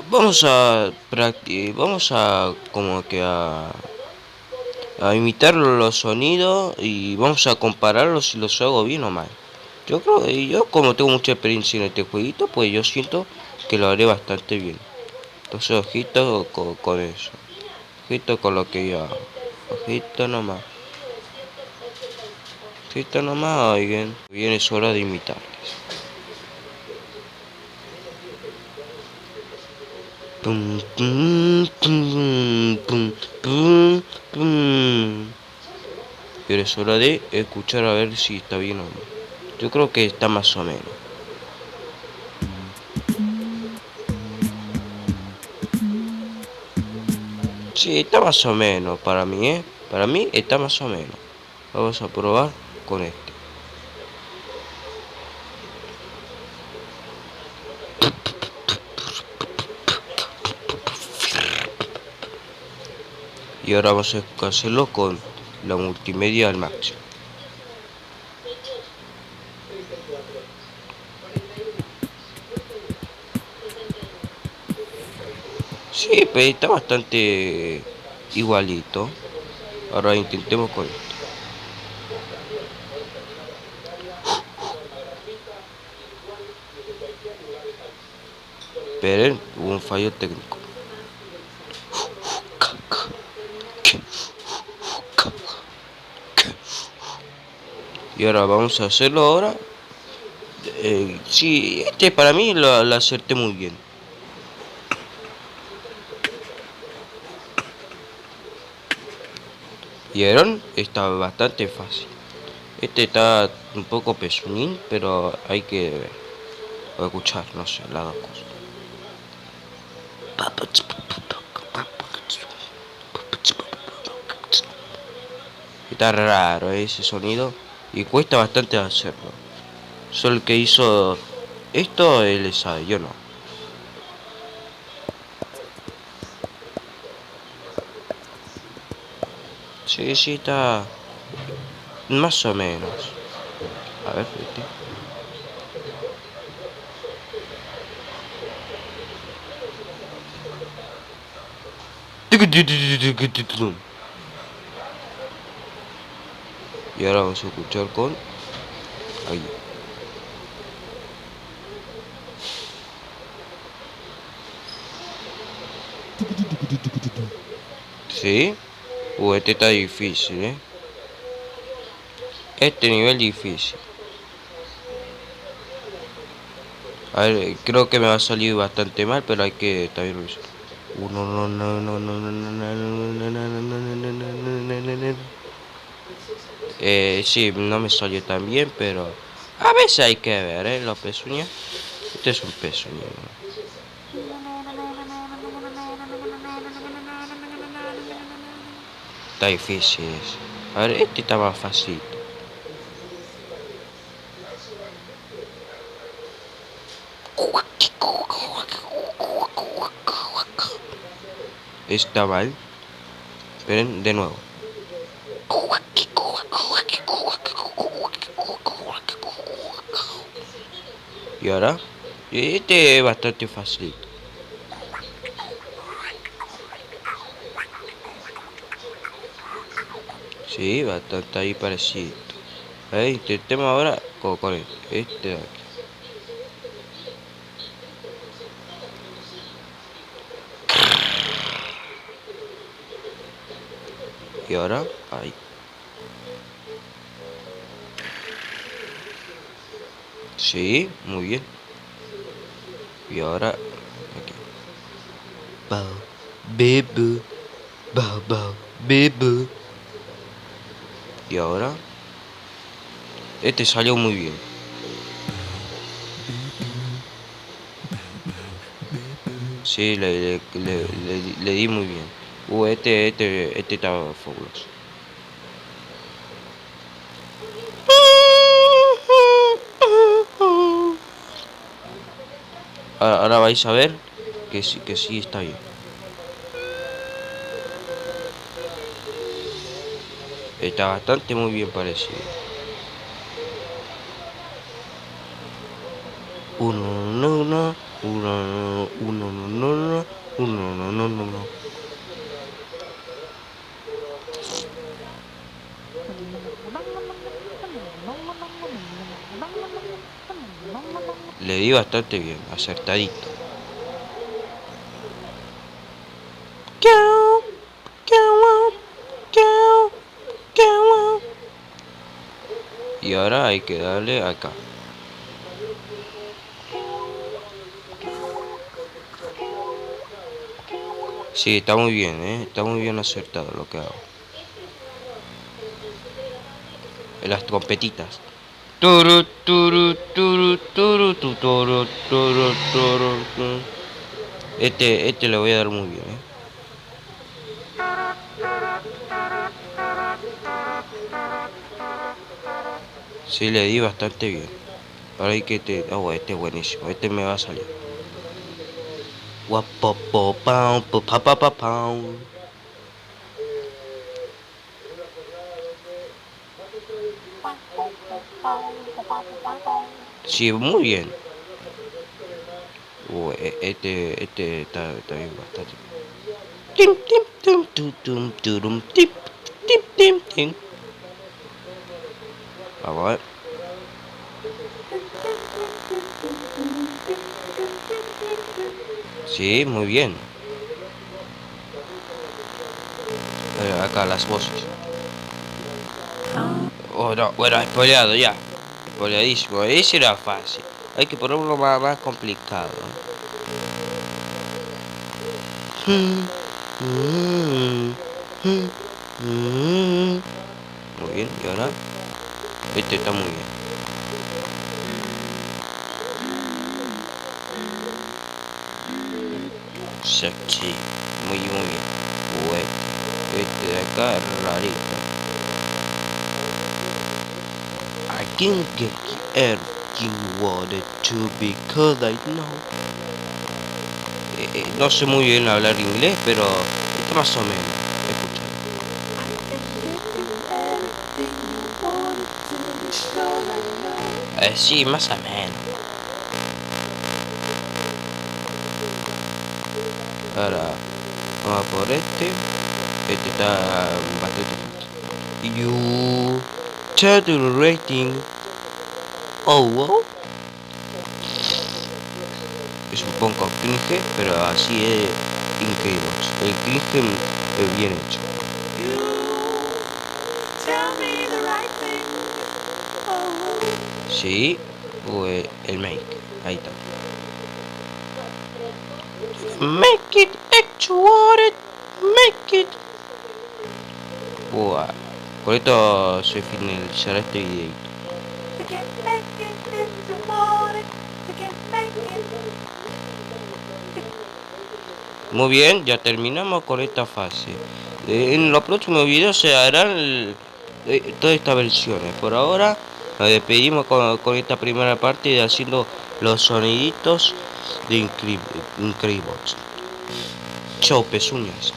vamos a como que a imitar los sonidos y vamos a compararlos si los hago bien o mal. Yo creo que yo como tengo mucha experiencia en este jueguito, pues yo siento que lo haré bastante bien. Entonces ojito con eso. Ojito con lo que yo hago. Ojito nomás. Ojito nomás, oigan. Bien es hora de imitarles. Pum, pum, pum, pum, pum, pum. Y ahora es hora de escuchar a ver si está bien o no. Yo creo que está más o menos. Sí, está más o menos para mí, ¿eh? Para mí está más o menos. Vamos a probar con este. Y ahora vamos a hacerlo con la multimedia al máximo. Sí, pero está bastante igualito. Ahora intentemos con esto. Esperen, hubo un fallo técnico. Y ahora vamos a hacerlo ahora. Sí, este para mí lo acerté muy bien. ¿Vieron? Está bastante fácil. Este está un poco pezuñín, pero hay que ver. O escuchar, no sé, las dos cosas. Está raro ese sonido y cuesta bastante hacerlo. Solo el que hizo esto, él sabe, yo no. Sí, sí, está más o menos. A ver, este. Y ahora vamos a escuchar con ahí. ¿Sí? Este está difícil, ¿eh? Este nivel difícil. A ver, creo que me va a salir bastante mal, pero hay que también revisar. Sí, no me salió tan bien, pero a veces hay que ver, los pezuñas. Este es un pezuña. Está difícil eso. A ver, este está más fácil. Está mal. Esperen, de nuevo. Y ahora, este es bastante fácil. Sí, bastante ahí parecido. Ahí intentemos ahora con este de aquí. Y ahora, ahí. Sí, muy bien. Y ahora, aquí. Bao, bebo, bao, bao, bebo. Y ahora, este salió muy bien. Sí, le di muy bien. Este estaba fabuloso. Ahora vais a ver que sí está bien. Está bastante muy bien parecido. Uno, uno, uno. Uno, uno, no, no, no, uno, no, no, no, no. Le di bastante bien, acertadito. Y ahora hay que darle acá. Sí, está muy bien, está muy bien acertado lo que hago. Las trompetitas. Turu, turu, turu, turu, tu, turu, turu, turu, turu. Este le voy a dar muy bien, Sí, le di bastante bien. Ahora hay que este es buenísimo. Este me va a salir. Guapopopau, popapapapau. Sí, muy bien. Este está bien bastante. Tim, tim, tum, tum, tum, turum, tip, tim, tim, tim. Vamos a ver. Sí, muy bien. Acá las voces. Oh, no, bueno, spoileado ya. Spoileadísimo. Ese era fácil. Hay que ponerlo más complicado. Muy bien, y ahora este está muy bien. Sexy, muy bien. Este de acá es rarito. I can get everything you wanted to because I know. No sé muy bien hablar inglés, pero esto más o menos. Escucha. Sí, más o menos. Ahora, vamos a por este. Este está bastante fácil. You total rating. Oh, wow. Es un poco cringe, pero así es increíble. El cringe es bien hecho. Sí, o el make. Ahí está. Make it actual, make it. Buah. Con esto se finalizará este videito. Muy bien, ya terminamos con esta fase. En los próximos videos se harán todas estas versiones. Por ahora nos despedimos con esta primera parte de haciendo los soniditos de Incredibots. Chau, pezuñas.